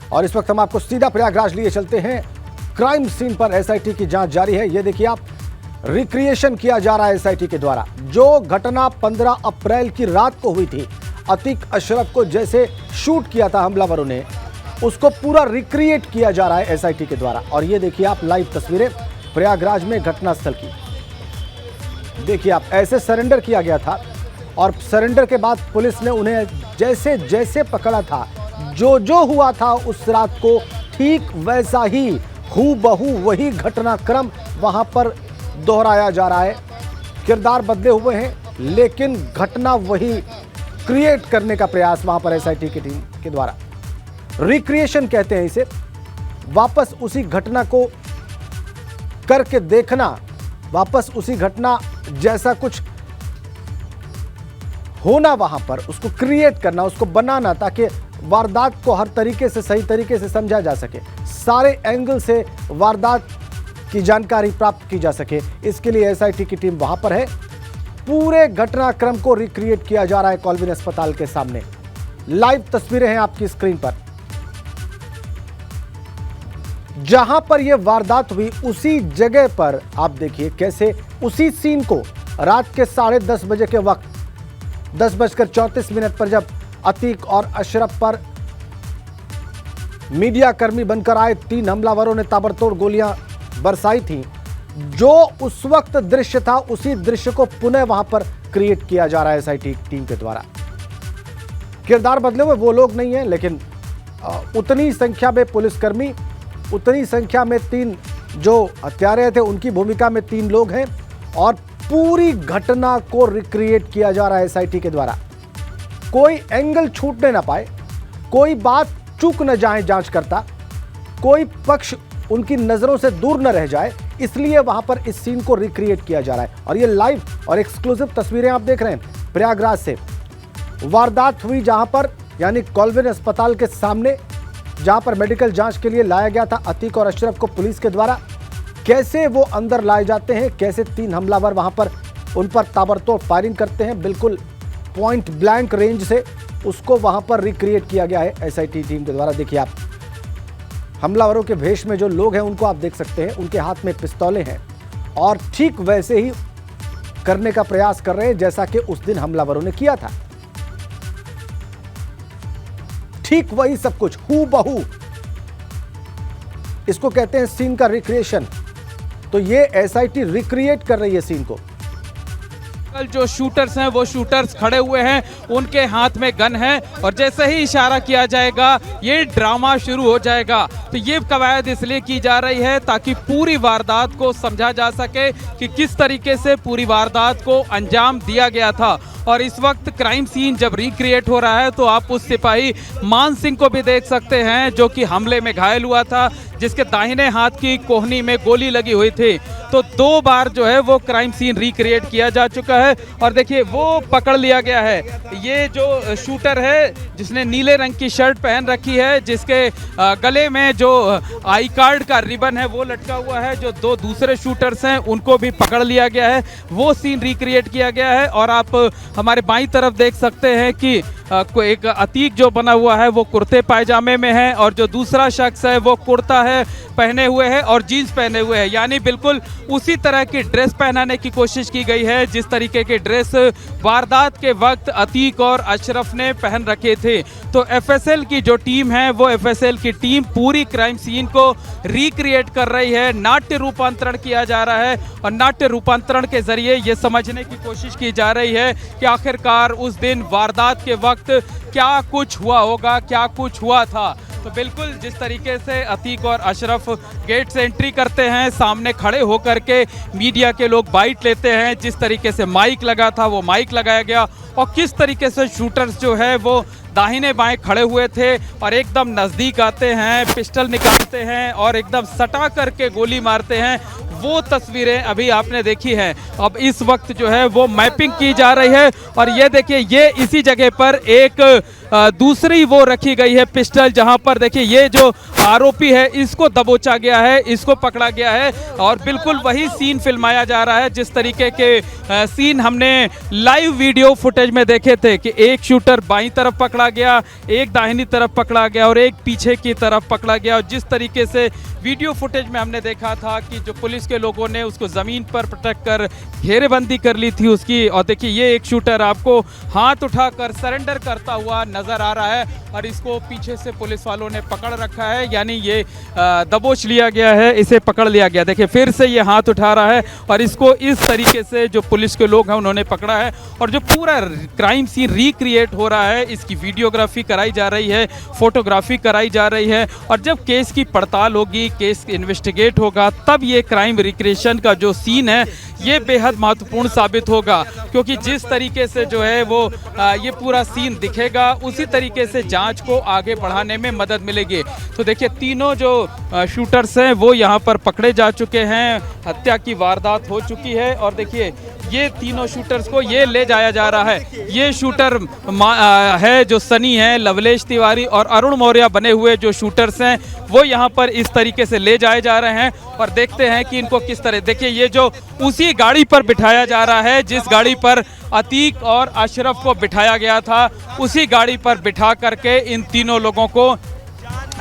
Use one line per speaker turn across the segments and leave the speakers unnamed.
और इस वक्त हम आपको सीधा प्रयागराज लिए चलते हैं। क्राइम सीन पर एसआईटी की जांच जारी है। ये देखिए आप, रिक्रिएशन किया जा रहा है एसआईटी के द्वारा। जो घटना 15 अप्रैल की रात को हुई थी, अतीक अशरफ को जैसे शूट किया था हमलावरों ने, उसको पूरा रिक्रिएट किया जा रहा है एसआईटी के द्वारा। और ये देखिए आप लाइव तस्वीरें प्रयागराज में घटनास्थल की। देखिए आप, ऐसे सरेंडर किया गया था और सरेंडर के बाद पुलिस ने उन्हें जैसे जैसे पकड़ा था, जो जो हुआ था उस रात को ठीक वैसा ही हूबहू वही घटनाक्रम वहां पर दोहराया जा रहा है। किरदार बदले हुए हैं, लेकिन घटना वही क्रिएट करने का प्रयास वहां पर एसआईटी की टीम के द्वारा। रिक्रिएशन कहते हैं इसे, वापस उसी घटना को करके देखना, वापस उसी घटना जैसा कुछ होना, वहां पर उसको क्रिएट करना, उसको बनाना, ताकि वारदात को हर तरीके से सही तरीके से समझा जा सके, सारे एंगल से वारदात की जानकारी प्राप्त की जा सके। इसके लिए एसआईटी की टीम वहां पर है। पूरे घटनाक्रम को रिक्रिएट किया जा रहा है कॉल्विन अस्पताल के सामने। लाइव तस्वीरें हैं आपकी स्क्रीन पर। जहां पर यह वारदात हुई उसी जगह पर आप देखिए कैसे उसी सीन को रात के 10:30 बजे के वक्त 10:34 पर जब अतीक और अशरफ पर मीडिया कर्मी बनकर आए 3 हमलावरों ने ताबड़तोड़ गोलियां बरसाई थी, जो उस वक्त दृश्य था उसी दृश्य को पुनः वहां पर क्रिएट किया जा रहा है एसआईटी टीम के द्वारा। किरदार बदले हुए वो लोग नहीं है, लेकिन उतनी संख्या में पुलिसकर्मी, उतनी संख्या में 3 जो हत्यारे थे उनकी भूमिका में 3 लोग हैं और पूरी घटना को रिक्रिएट किया जा रहा है एसआईटी के द्वारा। कोई एंगल छूटने ना पाए, कोई बात चूक न जाए जांचकर्ता, कोई पक्ष उनकी नजरों से दूर न रह जाए, इसलिए वहां पर इस सीन को रिक्रिएट किया जा रहा है। और ये लाइव और एक्सक्लूसिव तस्वीरें आप देख रहे हैं प्रयागराज से। वारदात हुई जहां पर, यानी कॉल्विन अस्पताल के सामने, जहां पर मेडिकल जांच के लिए लाया गया था अतीक और अशरफ को पुलिस के द्वारा। कैसे वो अंदर लाए जाते हैं, कैसे 3 हमलावर वहां पर उन पर ताबड़तोड़ फायरिंग करते हैं, बिल्कुल पॉइंट ब्लैंक रेंज से, उसको वहां पर रिक्रिएट किया गया है एसआईटी टीम के द्वारा। देखिए आप, हमलावरों के भेष में जो लोग हैं उनको आप देख सकते हैं, उनके हाथ में पिस्तौलें हैं और ठीक वैसे ही करने का प्रयास कर रहे हैं जैसा कि उस दिन हमलावरों ने किया था। ठीक वही सब कुछ हूबहू, इसको कहते हैं सीन का रिक्रिएशन। तो ये एसआईटी रिक्रिएट कर रही है सीन को।
जो शूटर्स हैं वो शूटर्स खड़े हुए हैं, उनके हाथ में गन है और जैसे ही इशारा किया जाएगा ये ड्रामा शुरू हो जाएगा। तो ये कवायद इसलिए की जा रही है ताकि पूरी वारदात को समझा जा सके कि किस तरीके से पूरी वारदात को अंजाम दिया गया था। और इस वक्त क्राइम सीन जब रिक्रिएट हो रहा है तो आप उस सिपाही मान सिंह को भी देख सकते हैं जो कि हमले में घायल हुआ था, जिसके दाहिने हाथ की कोहनी में गोली लगी हुई थी। तो 2 बार जो है वो क्राइम सीन रिक्रिएट किया जा चुका है। और देखिए वो पकड़ लिया गया है। ये जो शूटर है जिसने नीले रंग की शर्ट पहन रखी है, जिसके गले में जो आई कार्ड का रिबन है वो लटका हुआ है, जो 2 दूसरे शूटर्स हैं उनको भी पकड़ लिया गया है। वो सीन रिक्रिएट किया गया है। और आप हमारे बाईं तरफ देख सकते हैं कि एक अतीक जो बना हुआ है वो कुर्ते पायजामे में है और जो दूसरा शख्स है वो कुर्ता है पहने हुए है और जीन्स पहने हुए है, यानी बिल्कुल उसी तरह की ड्रेस पहनाने की कोशिश की गई है जिस तरीके के ड्रेस वारदात के वक्त अतीक और अशरफ ने पहन रखे थे। तो एफएसएल की जो टीम है वो एफएसएल की टीम पूरी क्राइम सीन को रिक्रिएट कर रही है, नाट्य रूपांतरण किया जा रहा है और नाट्य रूपांतरण के जरिए ये समझने की कोशिश की जा रही है कि आखिरकार उस दिन वारदात के वक्त क्या कुछ हुआ होगा, क्या कुछ हुआ था। तो बिल्कुल जिस तरीके से अतीक और अशरफ गेट से एंट्री करते हैं, सामने खड़े होकर के मीडिया के लोग बाइट लेते हैं, जिस तरीके से माइक लगा था वो माइक लगाया गया और किस तरीके से शूटर्स जो है वो दाहिने बाएं खड़े हुए थे और एकदम नज़दीक आते हैं, पिस्टल निकालते हैं और एकदम सटा करके गोली मारते हैं, वो तस्वीरें अभी आपने देखी हैं। अब इस वक्त जो है वो मैपिंग की जा रही है और ये देखिए, ये इसी जगह पर एक दूसरी वो रखी गई है पिस्टल, जहां पर देखिए ये जो आरोपी है इसको दबोचा गया है, इसको पकड़ा गया है और बिल्कुल वही सीन फिल्माया जा रहा है जिस तरीके के सीन हमने लाइव वीडियो फुटेज में देखे थे कि एक शूटर बाईं तरफ पकड़ा गया, एक दाहिनी तरफ पकड़ा गया और एक पीछे की तरफ पकड़ा गया। और जिस तरीके से वीडियो फुटेज में हमने देखा था कि जो पुलिस के लोगों ने उसको ज़मीन पर पटक कर घेरेबंदी कर ली थी उसकी, और देखिए ये एक शूटर आपको हाथ उठाकर सरेंडर करता हुआ नज़र आ रहा है और इसको पीछे से पुलिस वालों ने पकड़ रखा है, यानी ये दबोच लिया गया है, इसे पकड़ लिया गया। देखिए फिर से ये हाथ उठा रहा है और इसको इस तरीके से जो पुलिस के लोग हैं उन्होंने पकड़ा है और जो पूरा क्राइम सीन रिक्रिएट हो रहा है इसकी वीडियोग्राफी कराई जा रही है, फोटोग्राफी कराई जा रही है और जब केस की पड़ताल होगी, केस इन्वेस्टिगेट होगा, तब ये क्राइम रिक्रिएशन का जो सीन है ये बेहद महत्वपूर्ण साबित होगा, क्योंकि जिस तरीके से जो है वो ये पूरा सीन दिखेगा उसी तरीके से जांच को आगे बढ़ाने में मदद मिलेगी। तो देखिए तीनों जो शूटर्स हैं वो यहाँ पर पकड़े जा चुके हैं, हत्या की वारदात हो चुकी है और देखिए ये तीनों शूटर्स को ये ले जाया जा रहा है। ये शूटर है जो सनी है, लवलेश तिवारी और अरुण मौर्य बने हुए जो शूटर्स हैं वो यहाँ पर इस तरीके से ले जाए जा रहे हैं और देखते हैं कि इनको किस तरह, देखिए ये जो उसी गाड़ी पर बिठाया जा रहा है जिस गाड़ी पर अतीक और अशरफ को बिठाया गया था, उसी गाड़ी पर बिठा करके इन तीनों लोगों को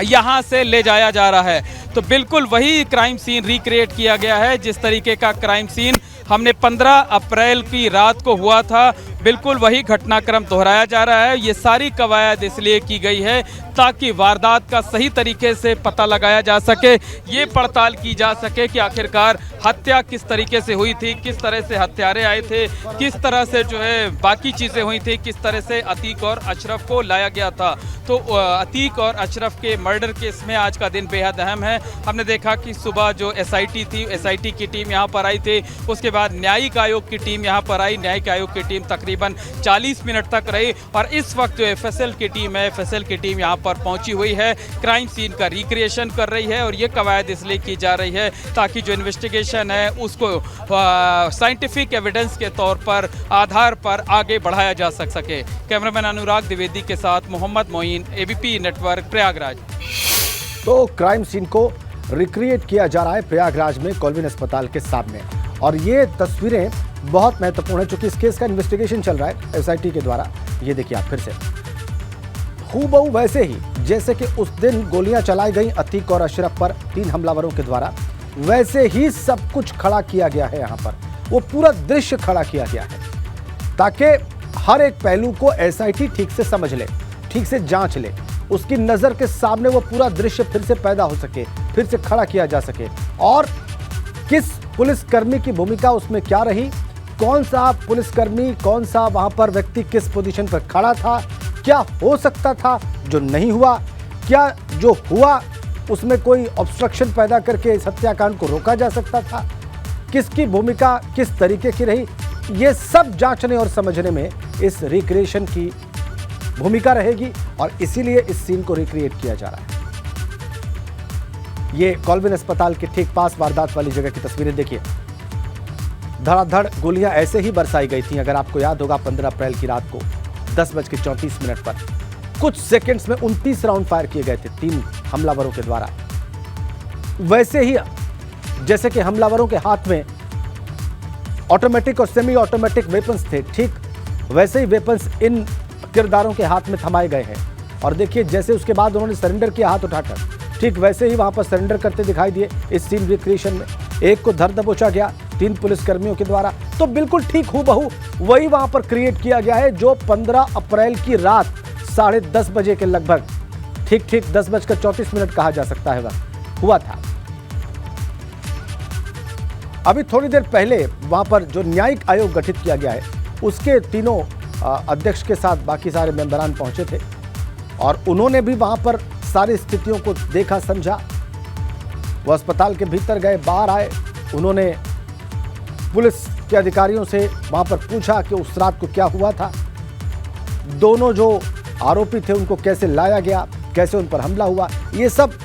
यहाँ से ले जाया जा रहा है। तो बिल्कुल वही क्राइम सीन रिक्रिएट किया गया है जिस तरीके का क्राइम सीन हमने 15 अप्रैल की रात को हुआ था, बिल्कुल वही घटनाक्रम दोहराया जा रहा है। ये सारी कवायद इसलिए की गई है ताकि वारदात का सही तरीके से पता लगाया जा सके, ये पड़ताल की जा सके कि आखिरकार हत्या किस तरीके से हुई थी, किस तरह से हत्यारे आए थे, किस तरह से जो है बाकी चीज़ें हुई थी, किस तरह से अतीक और अशरफ को लाया गया था। तो अतीक और अशरफ के मर्डर केस में आज का दिन बेहद अहम है। हमने देखा कि सुबह जो एसआईटी थी, एसआईटी की टीम यहाँ पर आई थी, उसके बाद न्यायिक आयोग की टीम यहाँ पर आई, न्यायिक आयोग की टीम तकरीबन 40 मिनट तक रही और इस वक्त जो एफएसएल की टीम है, एफएसएल की टीम यहाँ पर पहुंची हुई है, क्राइम सीन का रिक्रिएशन कर रही है और ये कवायद इसलिए की जा रही है ताकि जो इन्वेस्टिगेशन है उसको साइंटिफिक एविडेंस के तौर पर आधार पर आगे बढ़ाया जा सके। कैमरामैन अनुराग द्विवेदी के साथ मोहम्मद मोइन, एबीपी नेटवर्क, प्रयागराज।
तो क्राइम सीन को रिक्रिएट किया जा रहा है प्रयागराज में कॉल्विन अस्पताल के सामने और ये तस्वीरें बहुत महत्वपूर्ण है क्योंकि इस केस का इन्वेस्टिगेशन चल रहा है एसआईटी के द्वारा। ये देखिए आप फिर से हूबहू वैसे ही जैसे कि उस दिन गोलियां चलाई गई अतीक और अशरफ पर 3 हमलावरों के द्वारा, वैसे ही सब कुछ खड़ा किया गया है। यहाँ पर वो पूरा दृश्य खड़ा किया गया है ताकि हर एक पहलू को एसआईटी ठीक से समझ ले, ठीक से जांच ले, उसकी नजर के सामने वो पूरा दृश्य फिर से पैदा हो सके, फिर से खड़ा किया जा सके और किस पुलिसकर्मी की भूमिका उसमें क्या रही, कौन सा पुलिसकर्मी, कौन सा वहां पर व्यक्ति किस पोजीशन पर खड़ा था, क्या हो सकता था जो नहीं हुआ, क्या जो हुआ उसमें कोई ऑब्स्ट्रक्शन पैदा करके इस हत्याकांड को रोका जा सकता था, किसकी भूमिका किस तरीके की रही, ये सब जांचने और समझने में इस रिक्रिएशन की भूमिका रहेगी और इसीलिए इस सीन को रिक्रिएट किया जा रहा है। ये कॉल्विन अस्पताल के ठीक पास वारदात वाली जगह की तस्वीरें देखिए। धड़ाधड़ गोलियां ऐसे ही बरसाई गई थी, अगर आपको याद होगा 15 अप्रैल की रात को 10:34 पर कुछ सेकंड्स में 29 राउंड फायर किए गए थे 3 हमलावरों के द्वारा। वैसे ही जैसे कि हमलावरों के हाथ में ऑटोमेटिक और सेमी ऑटोमेटिक वेपन्स थे, ठीक वैसे ही वेपन्स इन किरदारों के हाथ में थमाए गए हैं और देखिए जैसे उसके बाद उन्होंने सरेंडर किया हाथ उठाकर, ठीक वैसे ही वहां पर सरेंडर करते दिखाई दिए इस सीन रिक्रिएशन में। एक को धर दबोचा गया 3 पुलिसकर्मियों के द्वारा, तो बिल्कुल ठीक हूबहू वही वहां पर क्रिएट किया गया है जो 15 अप्रैल की रात 10:30 बजे के लगभग, ठीक 10:34 कहा जा सकता है वह हुआ था। अभी थोड़ी देर पहले वहां पर जो न्यायिक आयोग गठित किया गया है उसके तीनों अध्यक्ष के साथ बाकी सारे मेंबरान पहुंचे थे और उन्होंने भी वहां पर सारी स्थितियों को देखा, समझा। वो अस्पताल के भीतर गए, बाहर आए, उन्होंने पुलिस के अधिकारियों से वहां पर पूछा कि उस रात को क्या हुआ था, दोनों जो आरोपी थे उनको कैसे लाया गया, कैसे उन पर हमला हुआ, ये सब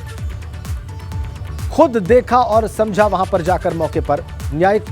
खुद देखा और समझा वहां पर जाकर मौके पर न्यायिक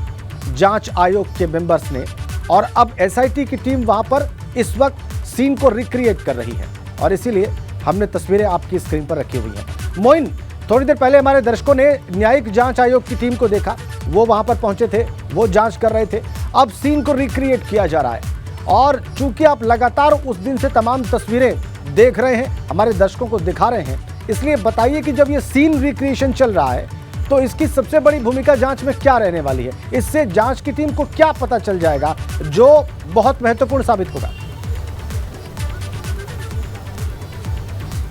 जांच आयोग के मेंबर्स ने। और अब एसआईटी की टीम वहां पर इस वक्त सीन को रिक्रिएट कर रही है। और इसीलिए हमने तस्वीरें आपकी स्क्रीन पर रखी हुई हैं। मोइन, थोड़ी देर पहले हमारे दर्शकों ने न्यायिक जांच आयोग की टीम को देखा, वो वहां पर पहुंचे थे, वो जांच कर रहे थे। अब सीन को रिक्रिएट किया जा रहा है और चूंकि आप लगातार उस दिन से तमाम तस्वीरें देख रहे हैं, हमारे दर्शकों को दिखा रहे हैं, इसलिए बताइए कि जब ये सीन रिक्रिएशन चल रहा है तो इसकी सबसे बड़ी भूमिका जांच में क्या रहने वाली है? इससे जांच की टीम को क्या पता चल जाएगा जो बहुत महत्वपूर्ण साबित होगा?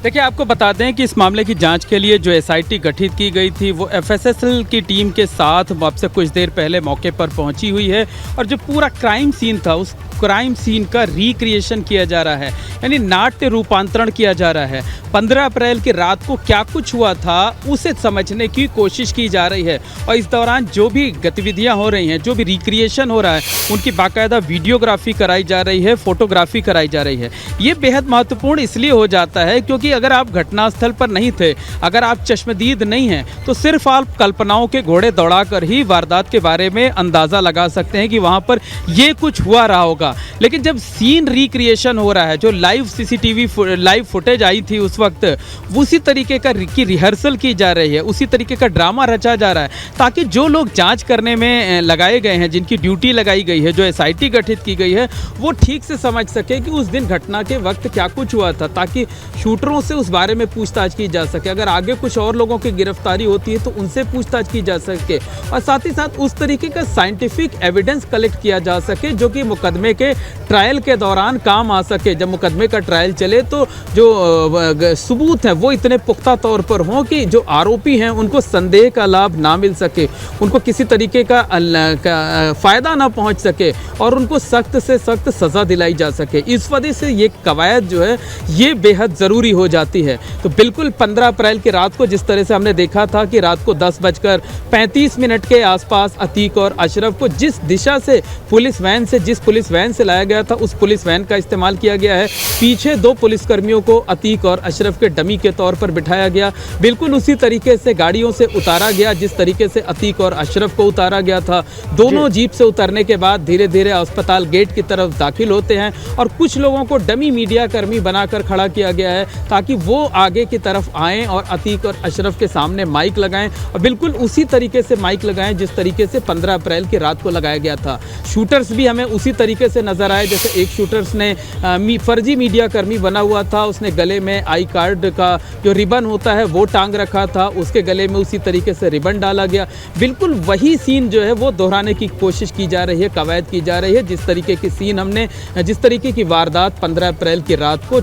देखिए, आपको बता दें कि इस मामले की जांच के लिए जो एसआईटी गठित की गई थी वो एफएसएल की टीम के साथ अब से कुछ देर पहले मौके पर पहुंची हुई है और जो पूरा क्राइम सीन था उस क्राइम सीन का रिक्रिएशन किया जा रहा है, यानी नाट्य रूपांतरण किया जा रहा है। 15 अप्रैल की रात को क्या कुछ हुआ था उसे समझने की कोशिश की जा रही है और इस दौरान जो भी गतिविधियां हो रही हैं, जो भी रिक्रिएशन हो रहा है, उनकी बाकायदा वीडियोग्राफी कराई जा रही है, फोटोग्राफी कराई जा रही है। ये बेहद महत्वपूर्ण इसलिए हो जाता है क्योंकि अगर आप घटनास्थल पर नहीं थे, अगर आप चश्मदीद नहीं हैं, तो सिर्फ आप कल्पनाओं के घोड़े दौड़ाकर ही वारदात के बारे में अंदाज़ा लगा सकते हैं कि वहाँ पर ये कुछ हुआ रहा होगा। लेकिन जब सीन रिक्रिएशन हो रहा है, जो live CCTV live footage I थी उस वक्त, उसी तरीके का की रिहर्सल की जा रही है, उसी तरीके का ड्रामा रचा जा रहा है ताकि जो लोग जांच करने में लगाए गए हैं, जिनकी ड्यूटी लगाई गई है, जो एसआईटी गठित की गई है, वो ठीक से समझ सके कि उस दिन घटना के वक्त क्या कुछ हुआ था, ताकि शूटरों से उस बारे में पूछताछ की जा सके। अगर आगे कुछ और लोगों की गिरफ्तारी होती है तो उनसे पूछताछ की जा सके और साथ ही साथ उस तरीके का साइंटिफिक एविडेंस कलेक्ट किया जा सके जो कि मुकदमे के ट्रायल के दौरान काम आ सके। जब मुकदमे का ट्रायल चले तो जो सबूत हैं वो इतने पुख्ता तौर पर हों कि जो आरोपी हैं उनको संदेह का लाभ ना मिल सके, उनको किसी तरीके का फ़ायदा ना पहुंच सके और उनको सख्त से सख्त सज़ा दिलाई जा सके। इस वजह से ये कवायद जो है ये बेहद ज़रूरी हो जाती है। तो बिल्कुल 15 अप्रैल की रात को जिस तरह से हमने देखा था कि रात को 10:35 के आसपास अतीक और अशरफ को जिस दिशा से जिस पुलिस वैन से लाया गया था उस पुलिस वैन का इस्तेमाल किया गया है। पीछे 2 पुलिसकर्मियों को अतीक और अशरफ के डमी के तौर पर बिठाया गया। बिल्कुल उसी तरीके से गाड़ियों से उतारा गया जिस तरीके से अतीक और अशरफ को उतारा गया था। दोनों जीप से उतरने के बाद धीरे धीरे अस्पताल गेट की तरफ दाखिल होते हैं और कुछ लोगों को डमी मीडिया कर्मी बनाकर खड़ा किया गया है ताकि वो आगे की तरफ आएँ और अतीक और अशरफ के सामने माइक लगाएं और बिल्कुल उसी तरीके से माइक लगाएं जिस तरीके से 15 अप्रैल की रात को लगाया गया था। शूटर्स भी हमें उसी तरीके से नजर आए। जैसे एक शूटर्स ने फर्जी मीडिया कर्मी बना हुआ था, उसने गले में आई कार्ड का जो रिबन होता है वो टांग रखा था, उसके गले में उसी तरीके से रिबन डाला गया। बिल्कुल वही सीन जो है वो दोहराने की कोशिश की जा रही है, कवायद की जा रही है। जिस तरीके की सीन हमने जिस तरीके की वारदात 15 अप्रैल की रात को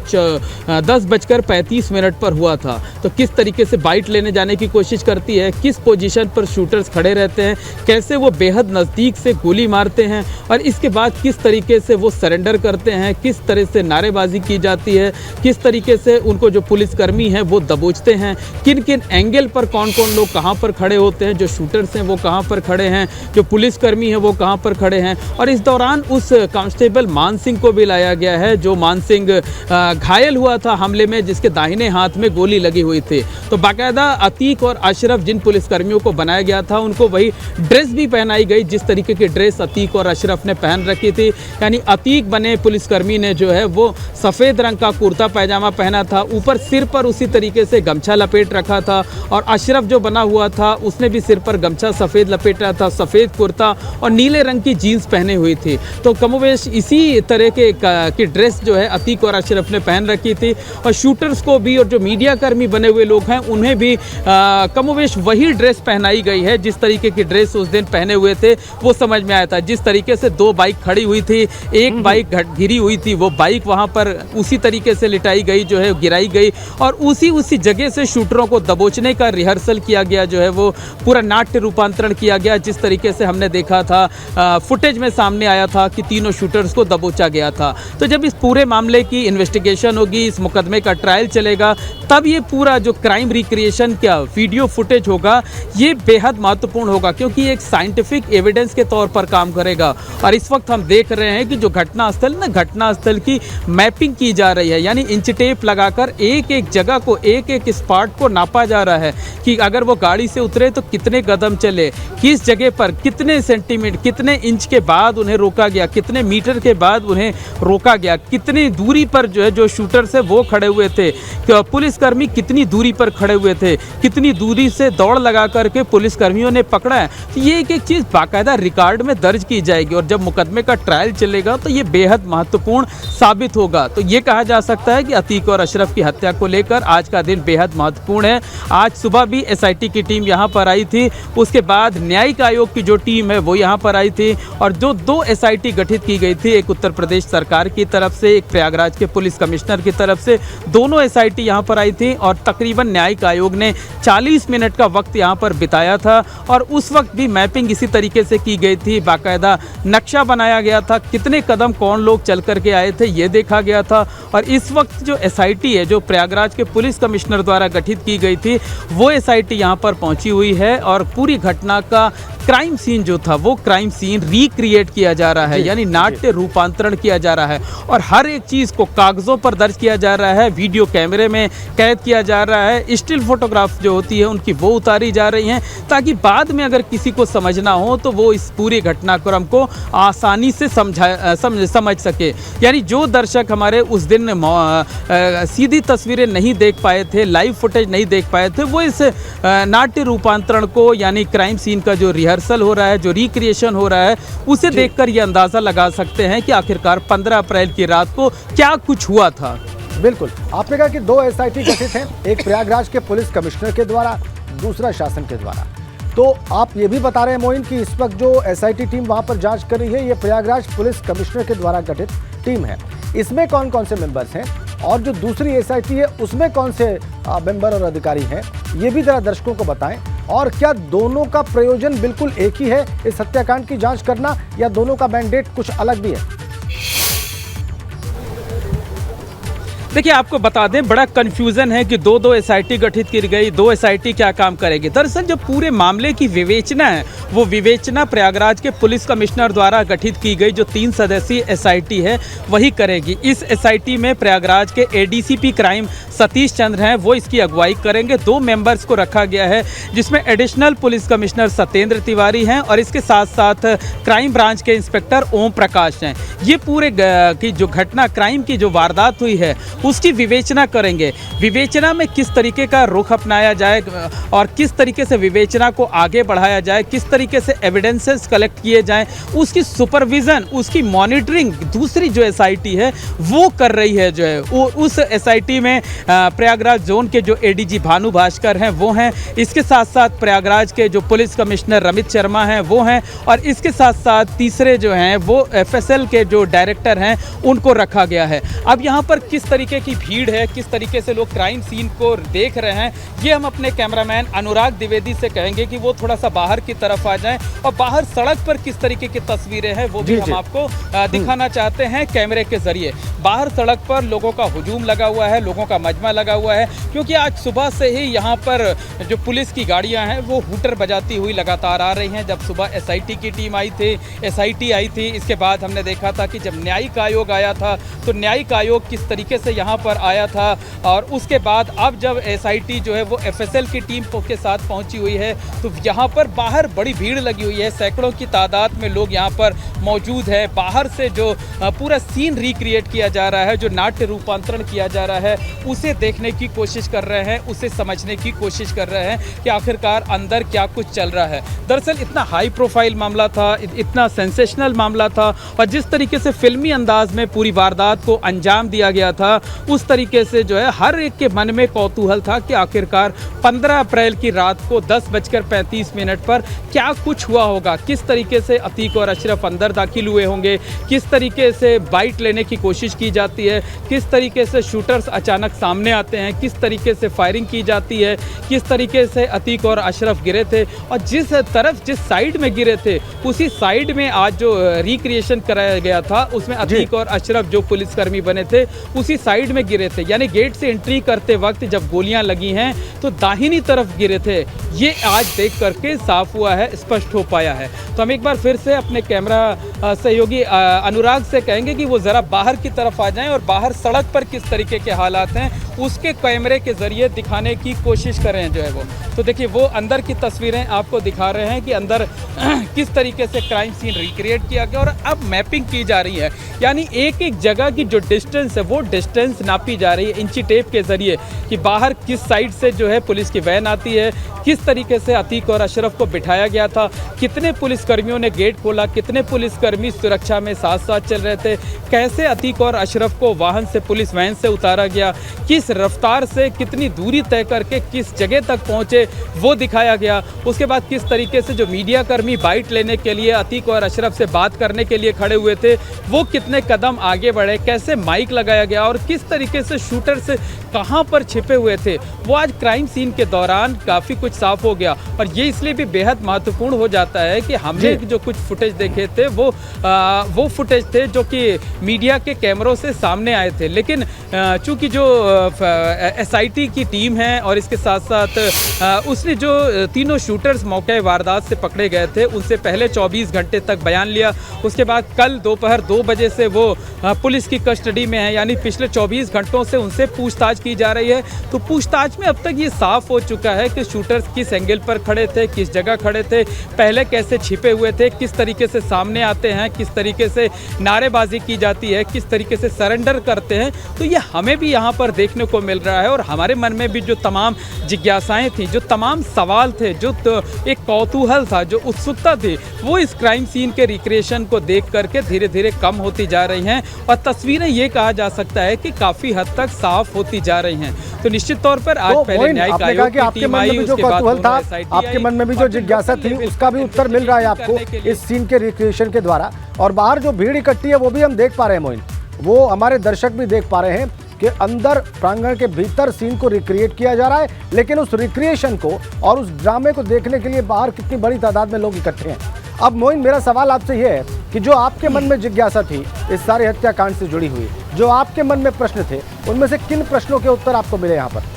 10:35 पर हुआ था, तो किस तरीके से बाइट लेने जाने की कोशिश करती है, किस पोजीशन पर शूटर्स खड़े रहते हैं, कैसे वो बेहद नज़दीक से गोली मारते हैं और इसके बाद किस तरीके से वो सरेंडर करते हैं, किस तरह से नारेबाजी की जाती है, किस तरीके से उनको जो पुलिसकर्मी हैं वो दबोचते हैं, किन किन एंगल पर कौन कौन लोग कहाँ पर खड़े होते हैं, जो शूटर्स हैं वो कहाँ पर खड़े हैं, जो पुलिसकर्मी हैं वो कहाँ पर खड़े हैं। और इस दौरान उस कांस्टेबल मान सिंह को भी लाया गया है जो मान सिंह घायल हुआ था हमले में, जिसके दाहिने हाथ में गोली लगी हुई थी। तो बाकायदा अतीक और अशरफ जिन पुलिसकर्मियों को बनाया गया था उनको वही ड्रेस भी पहनाई गई जिस तरीके की ड्रेस अतीक और अशरफ ने पहन रखी थी। यानी अतीक बने पुलिसकर्मी ने जो है वो सफ़ेद रंग का कुर्ता पैजामा पहना था, ऊपर सिर पर उसी तरीके से गमछा लपेट रखा था और अशरफ जो बना हुआ था उसने भी सिर पर गमछा सफ़ेद लपेटा था, सफ़ेद कुर्ता और नीले रंग की जीन्स पहने हुई थी। तो कमोवेश इसी तरह की ड्रेस जो है अतीक और अशरफ ने पहन रखी थी और शूटर्स को भी और जो मीडिया कर्मी बने हुए लोग हैं उन्हें भी कमोवेश वही ड्रेस पहनाई गई है जिस तरीके की ड्रेस उस दिन पहने हुए थे। वो समझ में आया था जिस तरीके से 2 बाइक खड़ी हुई थी, एक बाइक गिरी हुई थी, वो बाइक वहाँ पर उसी तरीके से लिटाई गई जो है गिराई गई और उसी जगह से शूटरों को दबोचने का रिहर्सल किया गया, जो है वो पूरा नाट्य रूपांतरण किया गया जिस तरीके से हमने देखा था फुटेज में सामने आया था कि तीनों शूटर्स को दबोचा गया था। तो जब इस पूरे मामले की इन्वेस्टिगेशन होगी, इस मुकदमे का ट्रायल ट्रायल चलेगा तब ये पूरा जो क्राइम रिक्रिएशन का वीडियो फुटेज होगा ये बेहद महत्वपूर्ण होगा, क्योंकि ये एक साइंटिफिक एविडेंस के तौर पर काम करेगा। और इस वक्त हम देख रहे हैं कि जो घटनास्थल की मैपिंग की जा रही है, यानी इंच टेप लगाकर एक एक जगह को, एक एक स्पॉट को नापा जा रहा है कि अगर वो गाड़ी से उतरे तो कितने कदम चले, किस जगह पर कितने सेंटीमीटर, कितने इंच के बाद उन्हें रोका गया, कितने मीटर के बाद उन्हें रोका गया, कितनी दूरी पर जो है जो शूटर्स है वो खड़े हुए थे, पुलिसकर्मी कितनी दूरी पर खड़े हुए थे, कितनी दूरी से दौड़ लगा करके पुलिसकर्मियों ने पकड़ा है। तो ये एक एक चीज़ बाकायदा रिकॉर्ड में दर्ज की जाएगी और जब मुकदमे का ट्रायल चलेगा तो ये बेहद महत्वपूर्ण साबित होगा। तो ये कहा जा सकता है कि अतीक और अशरफ की हत्या को लेकर आज का दिन बेहद महत्वपूर्ण है। आज सुबह भी एसआईटी की टीम यहाँ पर आई थी, उसके बाद न्यायिक आयोग की जो टीम है वो यहाँ पर आई थी और जो 2 एसआईटी गठित की गई थी, एक उत्तर प्रदेश सरकार की तरफ से, एक प्रयागराज के पुलिस कमिश्नर की तरफ से, दोनों एसआईटी यहाँ पर आई थी और तकरीबन न्यायिक आयोग ने 40 मिनट का वक्त यहाँ पर बिताया था और उस वक्त भी मैपिंग इसी तरीके से की गई थी, बाकायदा नक्शा बनाया गया था, कितने कदम कौन लोग चल करके आए थे ये देखा गया था। और इस वक्त जो एसआईटी है जो प्रयागराज के पुलिस कमिश्नर द्वारा गठित की गई थी वो एसआईटी यहाँ पर पहुँची हुई है और पूरी घटना का क्राइम सीन जो था वो क्राइम सीन रिक्रिएट किया जा रहा है, यानी नाट्य रूपांतरण किया जा रहा है और हर एक चीज़ को कागज़ों पर दर्ज किया जा रहा है, वीडियो कैमरे में कैद किया जा रहा है, स्टिल फोटोग्राफ जो होती है उनकी वो उतारी जा रही हैं ताकि बाद में अगर किसी को समझना हो तो वो इस पूरे घटनाक्रम को आसानी से समझ सके। यानी जो दर्शक हमारे उस दिन सीधी तस्वीरें नहीं देख पाए थे, लाइव फुटेज नहीं देख पाए थे, वो इस नाट्य रूपांतरण को यानी क्राइम सीन का जो रिहर्सल हो रहा है, जो रिक्रिएशन हो रहा है, उसे देखकर ये अंदाज़ा लगा सकते हैं कि आखिरकार 15 अप्रैल की रात को क्या कुछ हुआ था।
बिल्कुल, आपने कहा कि 2 एसआईटी गठित हैं, एक प्रयागराज के पुलिस कमिश्नर के द्वारा, दूसरा शासन के द्वारा। तो आप ये भी बता रहे हैं मोइन कि इस वक्त जो एसआईटी टीम वहां पर जांच कर रही है ये प्रयागराज पुलिस कमिश्नर के द्वारा गठित टीम है, इसमें कौन कौन से मेंबर्स हैं और जो दूसरी एसआईटी है उसमें कौन से मेंबर और अधिकारी हैं, ये भी जरा दर्शकों को बताएं। और क्या दोनों का प्रयोजन बिल्कुल एक ही है इस हत्याकांड की जांच करना, या दोनों का मैंडेट कुछ अलग भी है?
देखिए, आपको बता दें बड़ा कन्फ्यूज़न है कि 2 एसआईटी गठित की गई, 2 एसआईटी क्या काम करेगी। दरअसल जो पूरे मामले की विवेचना है वो विवेचना प्रयागराज के पुलिस कमिश्नर द्वारा गठित की गई जो 3 सदस्यीय एसआईटी है वही करेगी। इस एसआईटी में प्रयागराज के एडीसीपी क्राइम सतीश चंद्र हैं, वो इसकी अगुवाई करेंगे। 2 मेंबर्स को रखा गया है जिसमें additional police commissioner Satyendra Tiwari हैं और इसके साथ साथ क्राइम ब्रांच के इंस्पेक्टर ओम प्रकाश हैं। ये पूरे की जो घटना, क्राइम की जो वारदात हुई है उसकी विवेचना करेंगे। विवेचना में किस तरीके का रुख अपनाया जाए और किस तरीके से विवेचना को आगे बढ़ाया जाए, किस तरीके से एविडेंसेस कलेक्ट किए जाएं, उसकी सुपरविज़न, उसकी मॉनिटरिंग दूसरी जो एसआईटी है वो कर रही है। जो है वो उस एसआईटी में प्रयागराज जोन के जो एडीजी भानु भास्कर हैं वो हैं, इसके साथ साथ प्रयागराज के जो पुलिस कमिश्नर रमित शर्मा हैं वो हैं और इसके साथ साथ तीसरे जो हैं वो एफएसएल के जो डायरेक्टर हैं उनको रखा गया है। अब यहाँ पर किस तरीके की भीड़ है, किस तरीके से लोग क्राइम सीन को देख रहे हैं, ये हम अपने कैमरामैन अनुराग द्विवेदी से कहेंगे कि वो थोड़ा सा बाहर की तरफ आ जाएं और बाहर सड़क पर किस तरीके की तस्वीरें हैं वो भी हम आपको दिखाना चाहते हैं कैमरे के जरिए। बाहर सड़क पर लोगों का हुजूम लगा हुआ है, लोगों का मजमा लगा हुआ है, क्योंकि आज सुबह से ही यहाँ पर जो पुलिस की गाड़ियाँ हैं वो हूटर बजाती हुई लगातार आ रही हैं। जब सुबह एसआईटी की टीम आई थी, एसआईटी आई थी, इसके बाद हमने देखा था कि जब न्यायिक आयोग आया था तो न्यायिक आयोग किस तरीके से यहाँ पर आया था और उसके बाद अब जब एसआईटी जो है वो एफएसएल की टीम के साथ पहुँची हुई है तो यहाँ पर बाहर बड़ी भीड़ लगी हुई है, सैकड़ों की तादाद में लोग यहाँ पर मौजूद है। बाहर से जो पूरा सीन रिक्रिएट किया जा रहा है, जो नाट्य रूपांतरण किया जा रहा है, उसे देखने की कोशिश कर रहे हैं, उसे समझने की कोशिश कर रहे हैं कि आखिरकार अंदर क्या कुछ चल रहा है। दरअसल इतना हाई प्रोफाइल मामला था, इतना सेंसेशनल मामला था और जिस तरीके से फिल्मी अंदाज में पूरी वारदात को अंजाम दिया गया था उस तरीके से जो है हर एक के मन में कौतूहल था कि आखिरकार 15 अप्रैल की रात को 10:35 पर क्या कुछ हुआ होगा, किस तरीके से अतीक और अशरफ अंदर दाखिल हुए होंगे, किस तरीके से बाइट लेने की कोशिश की जाती है, किस तरीके से शूटर्स अचानक सामने आते हैं, किस तरीके से फायरिंग की जाती है, किस तरीके से अतीक और अशरफ गिरे थे और जिस साइड में गिरे थे उसी साइड में आज जो रिक्रिएशन कराया गया था उसमें अतीक और अशरफ जो पुलिसकर्मी बने थे उसी साइड में गिरे थे। यानी गेट से एंट्री करते वक्त जब गोलियां लगी हैं तो दाहिनी तरफ गिरे थे। ये आज देख करके साफ हुआ है, स्पष्ट हो पाया है। तो हम एक बार फिर से अपने कैमरा सहयोगी अनुराग से कहेंगे कि वो ज़रा बाहर की तरफ आ जाएं और बाहर सड़क पर किस तरीके के हालात हैं उसके कैमरे के ज़रिए दिखाने की कोशिश करें जो है वो। तो देखिए वो अंदर की तस्वीरें आपको दिखा रहे हैं कि अंदर किस तरीके से क्राइम सीन रिक्रिएट किया गया और अब मैपिंग की जा रही है। यानी एक एक जगह की जो डिस्टेंस है वो डिस्टेंस नापी जा रही है इंची टेप के ज़रिए कि बाहर किस साइड से जो है पुलिस की वैन आती है, किस तरीके से अतीक और अशरफ को बिठाया गया था, कितने पुलिसकर्मियों ने गेट खोला, कितने पुलिसकर्मी सुरक्षा में साथ साथ चल रहे थे, कैसे अतीक और अशरफ को वाहन से पुलिस वैन से उतारा गया, किस रफ्तार से कितनी दूरी तय करके किस जगह तक पहुंचे वो दिखाया गया। उसके बाद किस तरीके से जो मीडिया कर्मी बाइट लेने के लिए अतीक और अशरफ से बात करने के लिए खड़े हुए थे वो कितने कदम आगे बढ़े, कैसे माइक लगाया गया और किस तरीके से शूटर से कहां पर छिपे हुए थे वो आज क्राइम सीन के दौरान काफ़ी कुछ साफ हो गया। और ये इसलिए भी बेहद महत्वपूर्ण हो जाता है कि हमने जो कुछ फुटेज देखे थे वो फुटेज थे जो कि मीडिया के कैमरों से सामने आए थे। लेकिन चूंकि जो SIT की टीम है और इसके साथ साथ उसने जो तीनों शूटर्स मौके वारदात से पकड़े गए थे उनसे पहले 24 घंटे तक बयान लिया। उसके बाद कल दोपहर 2 बजे से वो पुलिस की कस्टडी में है, यानी पिछले 24 घंटों से उनसे पूछताछ की जा रही है। तो पूछताछ में अब तक ये साफ हो चुका है कि शूटर्स किस एंगल पर खड़े थे, किस जगह खड़े थे, पहले कैसे छिपे हुए थे, किस तरीके से सामने आते हैं, किस तरीके से नारेबाजी की जाती है, किस तरीके से सरेंडर करते हैं। तो ये हमें भी यहाँ पर देखने को मिल रहा है और हमारे मन में भी जो तमाम जिज्ञासाएं थी, जो तमाम सवाल थे, जो एक कौतूहल था, जो उत्सुकता थी, वो इस क्राइम सीन के रिक्रिएशन को देख करके धीरे धीरे कम होती जा रही हैं और तस्वीरें ये कहा जा सकता है कि काफ़ी हद तक साफ होती जा रही हैं। तो निश्चित तौर पर आज पहले न्यायिक आयोग की टीम आई,
जो कौतूहल था, आपके मन में भी जो जिज्ञासा थी उसका भी उत्तर मिल रहा है आपको इस सीन के रिक्रिएशन के द्वारा। और बाहर जो भीड़ इकट्ठी है वो भी हम देख पा रहे हैं मोइन, वो हमारे दर्शक भी देख पा रहे हैं कि अंदर प्रांगण के भीतर सीन को रिक्रिएट किया जा रहा है, लेकिन उस रिक्रिएशन को और उस ड्रामे को देखने के लिए बाहर कितनी बड़ी तादाद में लोग इकट्ठे हैं। अब मोइन मेरा सवाल आपसे यह है कि जो आपके मन में जिज्ञासा थी इस सारे हत्याकांड से जुड़ी हुई, जो आपके मन में प्रश्न थे, उनमें से किन प्रश्नों के उत्तर आपको मिले यहाँ पर?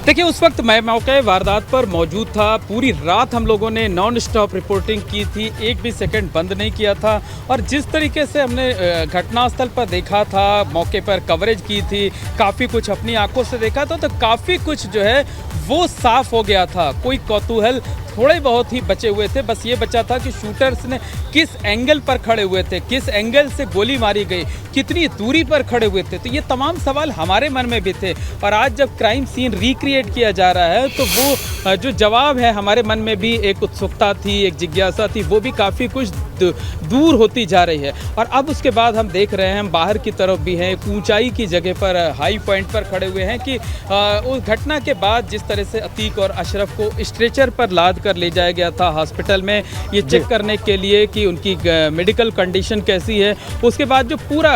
देखिए उस वक्त मैं मौके वारदात पर मौजूद था। पूरी रात हम लोगों ने नॉन स्टॉप रिपोर्टिंग की थी, एक भी सेकंड बंद नहीं किया था। और जिस तरीके से हमने घटनास्थल पर देखा था, मौके पर कवरेज की थी, काफ़ी कुछ अपनी आंखों से देखा था, तो काफ़ी कुछ जो है वो साफ हो गया था। कोई कौतूहल थोड़े बहुत ही बचे हुए थे, बस ये बचा था कि शूटर्स ने किस एंगल पर खड़े हुए थे, किस एंगल से गोली मारी गई, कितनी दूरी पर खड़े हुए थे। तो ये तमाम सवाल हमारे मन में भी थे और आज जब क्राइम सीन रिक्रिएट किया जा रहा है तो वो जो जवाब है हमारे मन में भी एक उत्सुकता थी, एक जिज्ञासा थी, वो भी काफ़ी कुछ दूर होती जा रही है। और अब उसके बाद हम देख रहे हैं हम बाहर की तरफ भी हैं, एक ऊंचाई की जगह पर हाई पॉइंट पर खड़े हुए हैं कि उस घटना के बाद जिस तरह से अतीक और अशरफ को स्ट्रेचर पर लाद कर ले जाया गया था हॉस्पिटल में ये चेक करने के लिए कि उनकी मेडिकल कंडीशन कैसी है। उसके बाद जो पूरा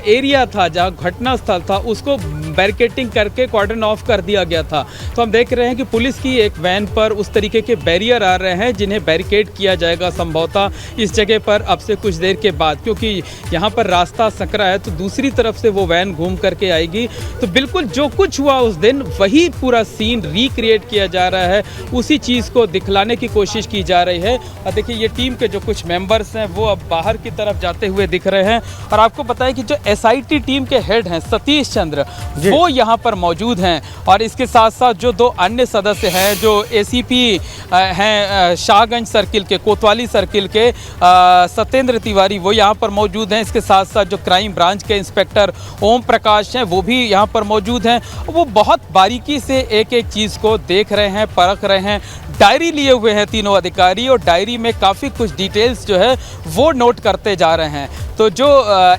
एरिया था जहाँ घटना स्थल था उसको बैरिकेटिंग करके कॉर्डन ऑफ कर दिया गया था। तो हम देख रहे हैं कि पुलिस की एक वैन पर उस तरीके के बैरियर आ रहे हैं जिन्हें बैरिकेड किया जाएगा संभवतः इस जगह पर अब से कुछ देर के बाद, क्योंकि यहाँ पर रास्ता सकरा है तो दूसरी तरफ से वो वैन घूम करके आएगी। तो बिल्कुल जो कुछ हुआ उस दिन वही पूरा सीन रिक्रिएट किया जा रहा है, उसी चीज़ को दिखलाने की कोशिश की जा रही है। और देखिए ये टीम के जो कुछ मेंबर्स हैं वो अब बाहर की तरफ जाते हुए दिख रहे हैं। और आपको बताएं कि जो SIT टीम के हेड हैं सतीश चंद्र वो यहाँ पर मौजूद हैं और इसके साथ साथ जो 2 अन्य सदस्य हैं जो ACP हैं शाहगंज सर्किल के, कोतवाली सर्किल के सत्येंद्र तिवारी वो यहाँ पर मौजूद हैं। इसके साथ साथ जो क्राइम ब्रांच के इंस्पेक्टर ओम प्रकाश हैं वो भी यहाँ पर मौजूद हैं। वो बहुत बारीकी से एक एक चीज़ को देख रहे हैं, परख रहे हैं, डायरी लिए हुए हैं तीनों अधिकारी और डायरी में काफ़ी कुछ डिटेल्स जो है वो नोट करते जा रहे हैं। तो जो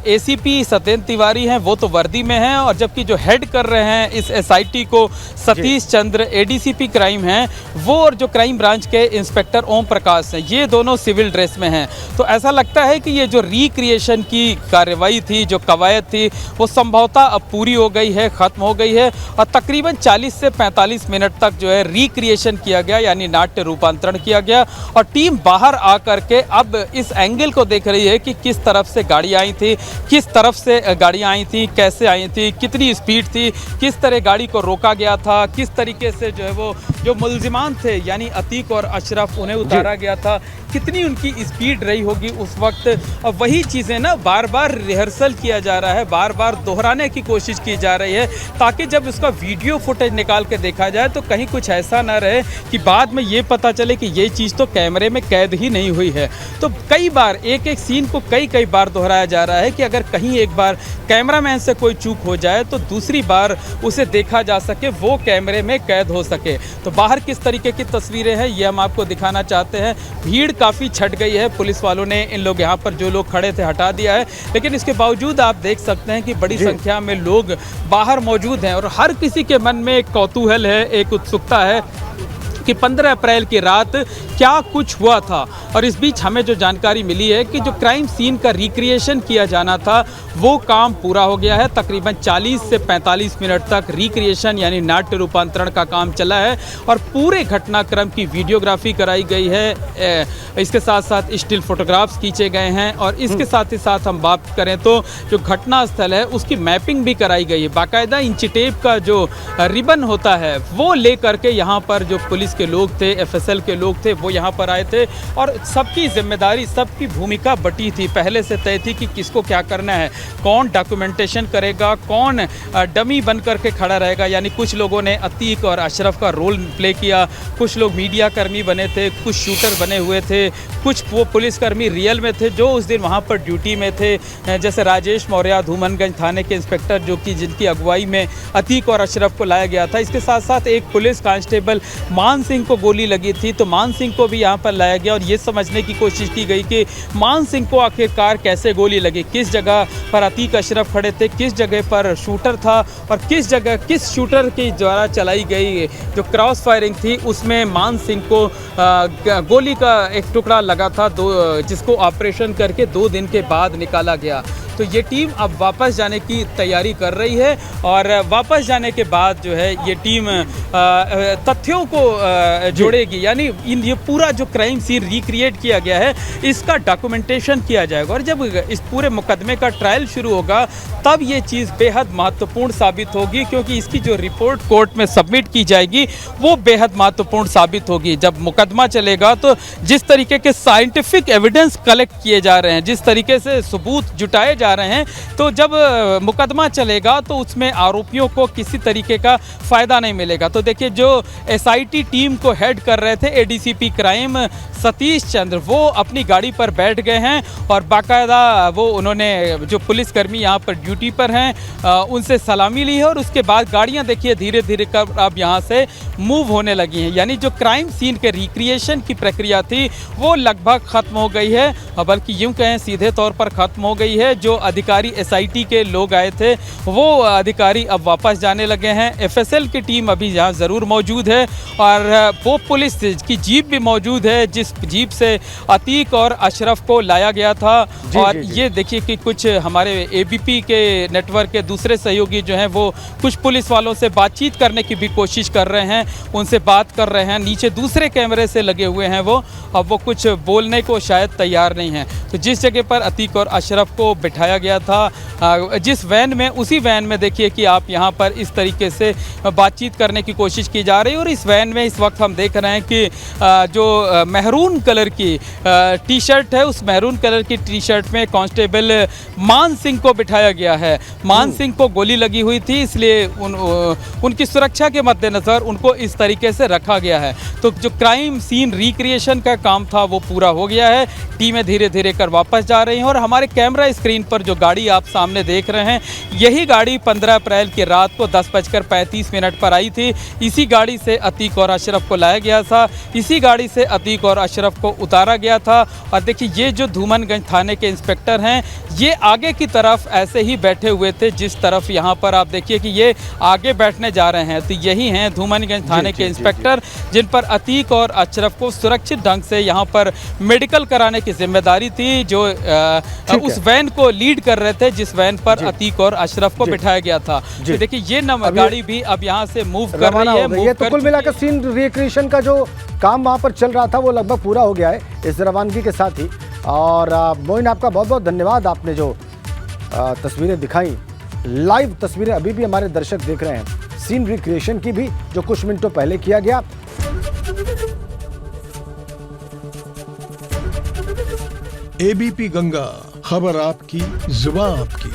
एसीपी सत्येंद्र तिवारी हैं वो तो वर्दी में हैं, और जबकि जो हेड कर रहे हैं इस एसआईटी को सतीश चंद्र एडीसीपी क्राइम हैं, वो और जो क्राइम ब्रांच के इंस्पेक्टर ओम प्रकाश हैं, ये दोनों सिविल ड्रेस में हैं। तो ऐसा लगता है कि ये जो रिक्रिएशन की कार्रवाई थी, जो कवायद थी, वो संभवतः अब पूरी हो गई है, ख़त्म हो गई है, और तकरीबन 40 से 45 मिनट तक जो है रिक्रिएशन किया गया, यानी नाट्य रूपांतरण किया गया। और टीम बाहर आकर के अब इस एंगल को देख रही है कि किस तरफ से गाड़ी आई थी, किस तरफ से गाड़ियाँ आई थी, कैसे आई थी, कितनी स्पीड थी, किस तरह गाड़ी को रोका गया था, किस तरीके से जो है वो जो मुल्जिमान थे यानी अतीक और अशरफ उन्हें उतारा गया था, कितनी उनकी स्पीड रही होगी उस वक्त। और वही चीज़ें ना बार बार रिहर्सल किया जा रहा है, बार बार दोहराने की कोशिश की जा रही है, ताकि जब उसका वीडियो फुटेज निकाल के देखा जाए तो कहीं कुछ ऐसा ना रहे कि बाद में ये पता चले कि ये चीज़ तो कैमरे में कैद ही नहीं हुई है। तो कई बार एक एक सीन को कई बार दोहराया जा रहा है कि अगर कहीं एक बार कैमरामैन से कोई चूक हो जाए तो दूसरी बार उसे देखा जा सके, वो कैमरे में कैद हो सके। तो बाहर किस तरीके की तस्वीरें हैं ये हम आपको दिखाना चाहते हैं। भीड़ काफ़ी छट गई है, पुलिस वालों ने इन लोग यहाँ पर जो लोग खड़े थे हटा दिया है, लेकिन इसके बावजूद आप देख सकते हैं कि बड़ी संख्या में लोग बाहर मौजूद हैं, और हर किसी के मन में एक कौतूहल है, एक उत्सुकता है कि 15 अप्रैल की रात क्या कुछ हुआ था। और इस बीच हमें जो जानकारी मिली है कि जो क्राइम सीन का रिक्रिएशन किया जाना था वो काम पूरा हो गया है। तकरीबन 40 से 45 मिनट तक रिक्रिएशन यानी नाट्य रूपांतरण का काम चला है, और पूरे घटनाक्रम की वीडियोग्राफी कराई गई है। इसके साथ साथ स्टिल फोटोग्राफ्स खींचे गए हैं, और इसके साथ ही साथ हम बात करें तो जो घटना स्थल है उसकी मैपिंग भी कराई गई है। बाकायदा इंची टेप का जो रिबन होता है वो ले करके यहाँ पर जो पुलिस के लोग थे, एफएसएल के लोग थे, वो यहाँ पर आए थे, और सबकी जिम्मेदारी, सबकी भूमिका बटी थी, पहले से तय थी कि किसको क्या करना है, कौन डॉक्यूमेंटेशन करेगा, कौन डमी बन करके खड़ा रहेगा। यानी कुछ लोगों ने अतीक और अशरफ का रोल प्ले किया, कुछ लोग मीडिया कर्मी बने थे, कुछ शूटर बने हुए थे, कुछ वो पुलिसकर्मी रियल में थे जो उस दिन वहाँ पर ड्यूटी में थे, जैसे राजेश मौर्य धूमनगंज थाने के इंस्पेक्टर, जो कि जिनकी अगुवाई में अतीक और अशरफ को लाया गया था। इसके साथ साथ एक पुलिस कांस्टेबल मान सिंह को गोली लगी थी, तो मान सिंह को भी यहाँ पर लाया गया, और ये समझने की कोशिश की गई कि मान सिंह को आखिरकार कैसे गोली लगी, किस जगह पर अतीक अशरफ खड़े थे, किस जगह पर शूटर था, और किस जगह किस शूटर के द्वारा चलाई गई जो क्रॉस फायरिंग थी उसमें मान सिंह को गोली का एक टुकड़ा लगा था, जिसको ऑपरेशन करके 2 दिन के बाद निकाला गया। तो ये टीम अब वापस जाने की तैयारी कर रही है, और वापस जाने के बाद जो है ये टीम तथ्यों को जोड़ेगी, यानी ये पूरा जो क्राइम सीन रिक्रिएट किया गया है इसका डॉक्यूमेंटेशन किया जाएगा, और जब इस पूरे मुकदमे का ट्रायल शुरू होगा तब ये चीज़ बेहद महत्वपूर्ण साबित होगी, क्योंकि इसकी जो रिपोर्ट कोर्ट में सबमिट की जाएगी वो बेहद महत्वपूर्ण साबित होगी। जब मुकदमा चलेगा तो जिस तरीके के साइंटिफिक एविडेंस कलेक्ट किए जा रहे हैं, जिस तरीके से सबूत जुटाए जा रहे हैं, तो जब मुकदमा चलेगा तो उसमें आरोपियों को किसी तरीके का फ़ायदा नहीं मिलेगा। तो देखिए, जो एसआईटी टीम को हेड कर रहे थे एडीसीपी क्राइम सतीश चंद्र, वो अपनी गाड़ी पर बैठ गए हैं, और बाकायदा वो उन्होंने जो पुलिसकर्मी यहाँ पर ड्यूटी पर हैं उनसे सलामी ली है, और उसके बाद गाड़ियाँ देखिए धीरे धीरे कर अब यहाँ से मूव होने लगी हैं। यानी जो क्राइम सीन के रिक्रिएशन की प्रक्रिया थी वो लगभग ख़त्म हो गई है, बल्कि यूँ कहें सीधे तौर पर ख़त्म हो गई है। जो अधिकारी एसआईटी के लोग आए थे वो अधिकारी अब वापस जाने लगे हैं। एफएसएल की टीम अभी यहाँ ज़रूर मौजूद है, और वो पुलिस की जीप भी मौजूद है जिस जीप से अतीक और अशरफ को लाया गया था। और ये देखिए कि कुछ हमारे एबीपी के नेटवर्क के दूसरे सहयोगी जो हैं वो कुछ पुलिस वालों से बातचीत करने की भी कोशिश कर रहे हैं, उनसे बात कर रहे हैं। नीचे दूसरे कैमरे से लगे हुए हैं वो, अब वो कुछ बोलने को शायद तैयार नहीं हैं। तो जिस जगह पर अतीक और अशरफ को बिठाया गया था, जिस वैन में, उसी वैन में देखिए कि आप यहाँ पर इस तरीके से बातचीत करने की कोशिश की जा रही है। और इस वैन में इस वक्त हम देख रहे हैं कि जो महरून कलर की टी शर्ट है, उस महरून कलर की टी शर्ट में कांस्टेबल मान सिंह को बिठाया गया है। मान सिंह को गोली लगी हुई थी, इसलिए उनकी सुरक्षा के मद्देनज़र उनको इस तरीके से रखा गया है। तो जो क्राइम सीन रिक्रिएशन का काम था वो पूरा हो गया है। टीमें धीरे धीरे कर वापस जा रही हैं, और हमारे कैमरा स्क्रीन पर पर जो गाड़ी आप सामने देख रहे हैं, यही गाड़ी 15 अप्रैल की रात को 10:35 पर आई थी। इसी गाड़ी से अतीक और अशरफ को लाया गया था, इसी गाड़ी से अतीक और अशरफ को उतारा गया था। और देखिए ये जो धूमनगंज थाने के इंस्पेक्टर हैं, ये आगे की तरफ ऐसे ही बैठे हुए थे, जिस तरफ यहाँ पर आप देखिए कि ये आगे बैठने जा रहे हैं। तो यही हैं धूमनगंज थाने के इंस्पेक्टर, जिन पर अतीक और अशरफ को सुरक्षित ढंग से यहाँ पर मेडिकल कराने की जिम्मेदारी थी, जो उस वैन को लीड कर रहे थे, जिस वैन पर अतीक और अशरफ को बिठाया गया था। तो देखिए ये गाड़ी भी अब यहाँ से मूव कर रही है।
ये तो कुल मिलाकर सीन रिक्रिएशन का जो काम वहाँ पर चल रहा था वो लगभग पूरा हो गया है इस रवानगी के साथ ही। और मोइन, आपका बहुत बहुत धन्यवाद। आपने जो तस्वीरें दिखाई, लाइव तस्वीरें अभी भी हमारे दर्शक देख रहे हैं, सीन रिक्रिएशन की भी, जो कुछ मिनटों पहले किया गया।
एबीपी गंगा, खबर आपकी, जुबान आपकी।